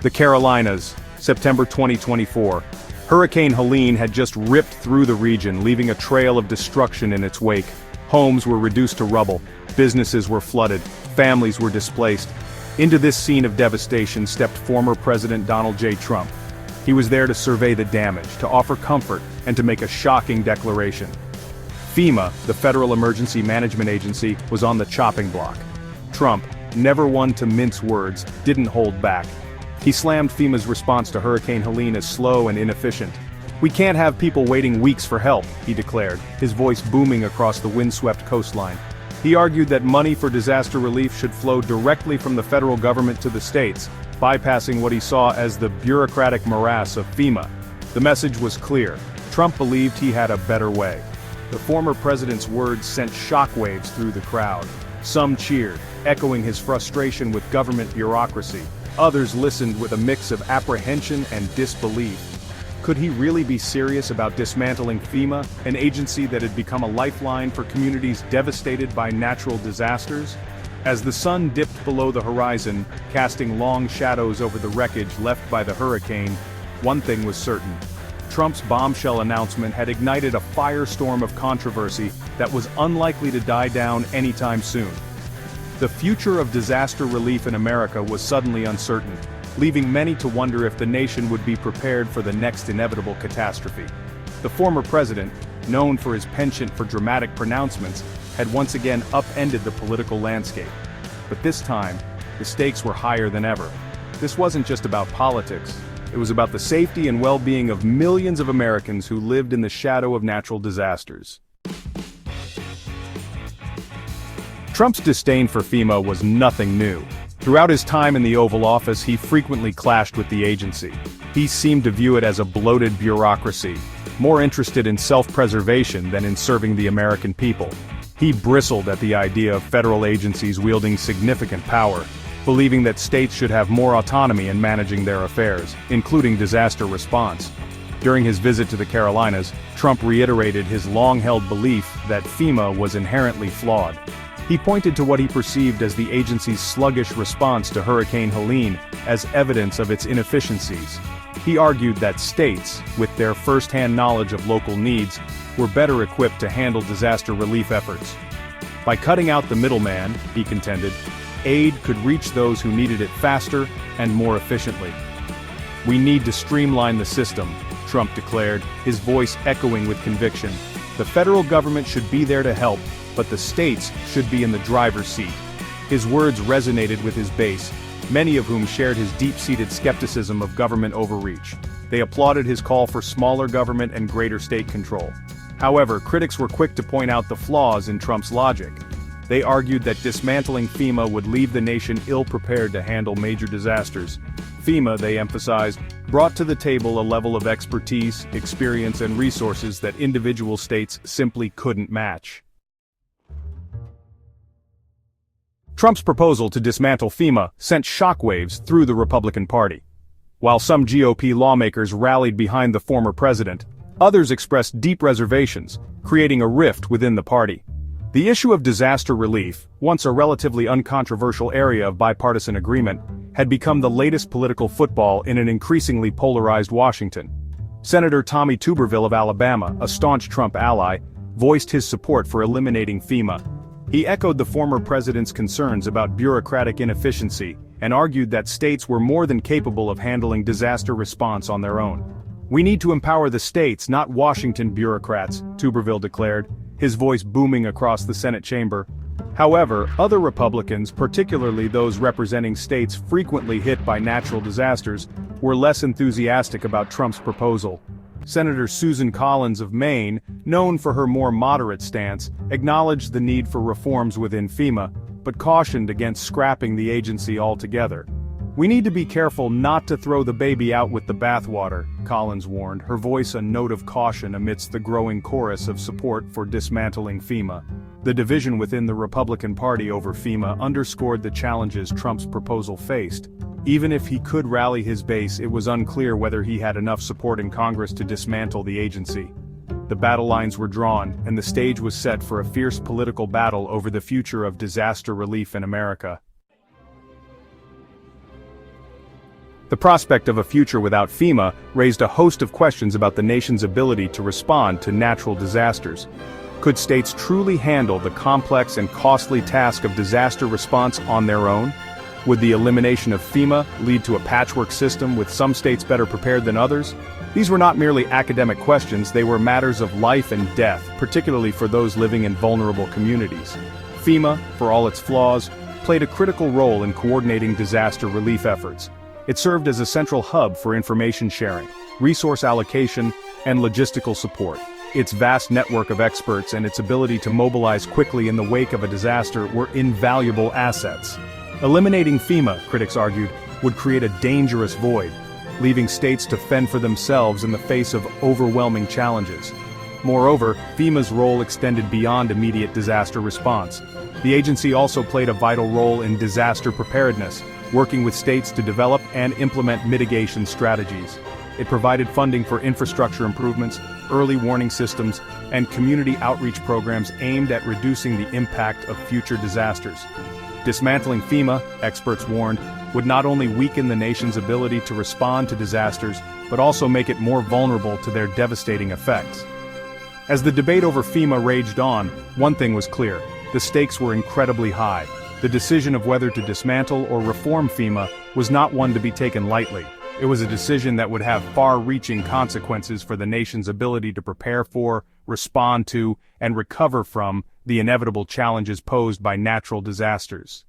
The Carolinas, September 2024. Hurricane Helene had just ripped through the region, leaving a trail of destruction in its wake. Homes were reduced to rubble, businesses were flooded, families were displaced. Into this scene of devastation stepped former President Donald J. Trump. He was there to survey the damage, to offer comfort, and to make a shocking declaration. FEMA, the Federal Emergency Management Agency, was on the chopping block. Trump, never one to mince words, didn't hold back. He slammed FEMA's response to Hurricane Helene as slow and inefficient. "We can't have people waiting weeks for help," he declared, his voice booming across the windswept coastline. He argued that money for disaster relief should flow directly from the federal government to the states, bypassing what he saw as the bureaucratic morass of FEMA. The message was clear. Trump believed he had a better way. The former president's words sent shockwaves through the crowd. Some cheered, echoing his frustration with government bureaucracy. Others listened with a mix of apprehension and disbelief. Could he really be serious about dismantling FEMA, an agency that had become a lifeline for communities devastated by natural disasters? As the sun dipped below the horizon, casting long shadows over the wreckage left by the hurricane, one thing was certain. Trump's bombshell announcement had ignited a firestorm of controversy that was unlikely to die down anytime soon. The future of disaster relief in America was suddenly uncertain, leaving many to wonder if the nation would be prepared for the next inevitable catastrophe. The former president, known for his penchant for dramatic pronouncements, had once again upended the political landscape. But this time, the stakes were higher than ever. This wasn't just about politics. It was about the safety and well-being of millions of Americans who lived in the shadow of natural disasters. Trump's disdain for FEMA was nothing new. Throughout his time in the Oval Office, he frequently clashed with the agency. He seemed to view it as a bloated bureaucracy, more interested in self-preservation than in serving the American people. He bristled at the idea of federal agencies wielding significant power, believing that states should have more autonomy in managing their affairs, including disaster response. During his visit to the Carolinas, Trump reiterated his long-held belief that FEMA was inherently flawed. He pointed to what he perceived as the agency's sluggish response to Hurricane Helene as evidence of its inefficiencies. He argued that states, with their first-hand knowledge of local needs, were better equipped to handle disaster relief efforts. By cutting out the middleman, he contended, aid could reach those who needed it faster and more efficiently. "We need to streamline the system," Trump declared, his voice echoing with conviction. "The federal government should be there to help, but the states should be in the driver's seat." His words resonated with his base, many of whom shared his deep-seated skepticism of government overreach. They applauded his call for smaller government and greater state control. However, critics were quick to point out the flaws in Trump's logic. They argued that dismantling FEMA would leave the nation ill-prepared to handle major disasters. FEMA, they emphasized, brought to the table a level of expertise, experience, and resources that individual states simply couldn't match. Trump's proposal to dismantle FEMA sent shockwaves through the Republican Party. While some GOP lawmakers rallied behind the former president, others expressed deep reservations, creating a rift within the party. The issue of disaster relief, once a relatively uncontroversial area of bipartisan agreement, had become the latest political football in an increasingly polarized Washington. Senator Tommy Tuberville of Alabama, a staunch Trump ally, voiced his support for eliminating FEMA. He echoed the former president's concerns about bureaucratic inefficiency and argued that states were more than capable of handling disaster response on their own. "We need to empower the states, not Washington bureaucrats," Tuberville declared, his voice booming across the Senate chamber. However, other Republicans, particularly those representing states frequently hit by natural disasters, were less enthusiastic about Trump's proposal. Senator Susan Collins of Maine, known for her more moderate stance, acknowledged the need for reforms within FEMA, but cautioned against scrapping the agency altogether. "We need to be careful not to throw the baby out with the bathwater," Collins warned, her voice a note of caution amidst the growing chorus of support for dismantling FEMA. The division within the Republican Party over FEMA underscored the challenges Trump's proposal faced. Even if he could rally his base, it was unclear whether he had enough support in Congress to dismantle the agency. The battle lines were drawn, and the stage was set for a fierce political battle over the future of disaster relief in America. The prospect of a future without FEMA raised a host of questions about the nation's ability to respond to natural disasters. Could states truly handle the complex and costly task of disaster response on their own? Would the elimination of FEMA lead to a patchwork system with some states better prepared than others? These were not merely academic questions, they were matters of life and death, particularly for those living in vulnerable communities. FEMA, for all its flaws, played a critical role in coordinating disaster relief efforts. It served as a central hub for information sharing, resource allocation, and logistical support. Its vast network of experts and its ability to mobilize quickly in the wake of a disaster were invaluable assets. Eliminating FEMA, critics argued, would create a dangerous void, leaving states to fend for themselves in the face of overwhelming challenges. Moreover, FEMA's role extended beyond immediate disaster response. The agency also played a vital role in disaster preparedness, working with states to develop and implement mitigation strategies. It provided funding for infrastructure improvements, early warning systems, and community outreach programs aimed at reducing the impact of future disasters. Dismantling FEMA, experts warned, would not only weaken the nation's ability to respond to disasters, but also make it more vulnerable to their devastating effects. As the debate over FEMA raged on, one thing was clear: the stakes were incredibly high. The decision of whether to dismantle or reform FEMA was not one to be taken lightly. It was a decision that would have far-reaching consequences for the nation's ability to prepare for, respond to, and recover from the inevitable challenges posed by natural disasters.